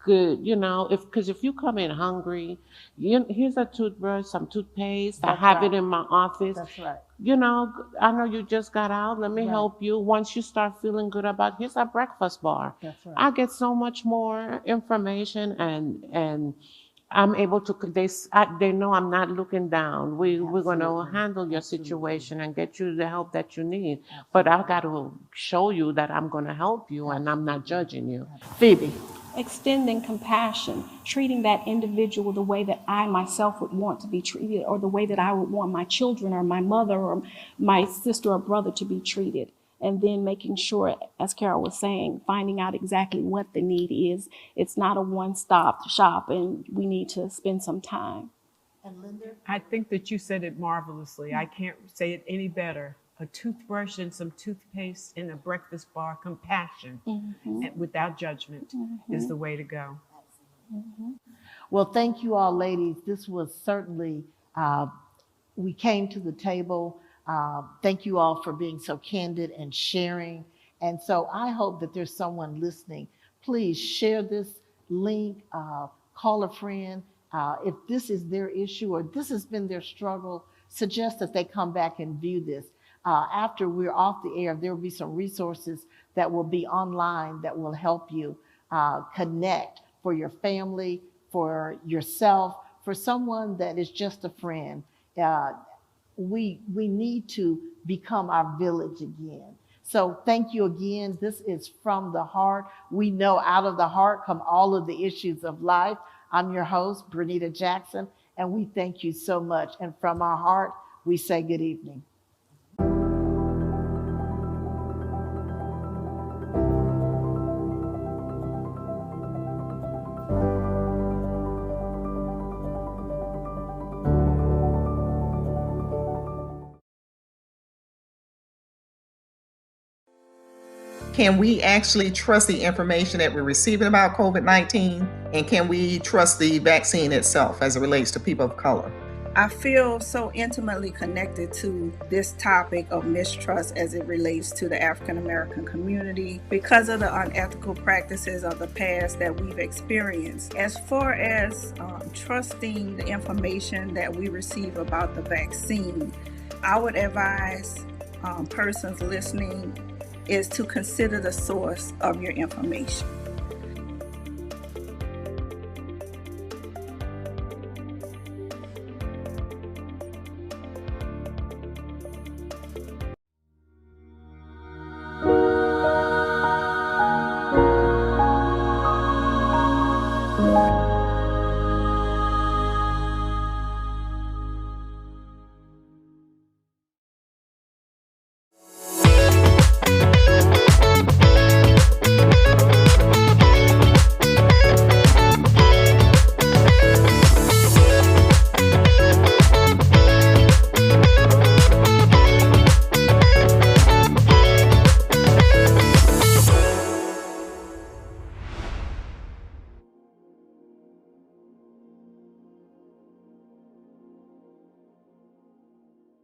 good, you know, because if you come in hungry, here's a toothbrush, some toothpaste, I have it in my office. That's right. You know, I know you just got out. Let me help you. Once you start feeling good about, here's a breakfast bar. That's right. I get so much more information, and I'm able to. They know I'm not looking down. We're going to handle your situation and get you the help that you need. But I got to show you that I'm going to help you, and I'm not judging you. Phoebe. Extending compassion, treating that individual the way that I myself would want to be treated, or the way that I would want my children or my mother or my sister or brother to be treated. And then making sure, as Carol was saying, finding out exactly what the need is. It's not a one-stop shop, and we need to spend some time. And Linda? I think that you said it marvelously. I can't say it any better. A toothbrush and some toothpaste in a breakfast bar, compassion and without judgment is the way to go. Well, thank you all, ladies. This was certainly, we came to the table. Thank you all for being so candid and sharing. And so I hope that there's someone listening. Please share this link, call a friend. If this is their issue or this has been their struggle, suggest that they come back and view this. After we're off the air, there will be some resources that will be online that will help you connect for your family, for yourself, for someone that is just a friend. We need to become our village again. So thank you again. This is From the Heart. We know out of the heart come all of the issues of life. I'm your host, Bernita Jackson, and we thank you so much. And from our heart, we say good evening. Can we actually trust the information that we're receiving about COVID-19? And can we trust the vaccine itself as it relates to people of color? I feel so intimately connected to this topic of mistrust as it relates to the African American community because of the unethical practices of the past that we've experienced. As far as trusting the information that we receive about the vaccine, I would advise persons listening is to consider the source of your information.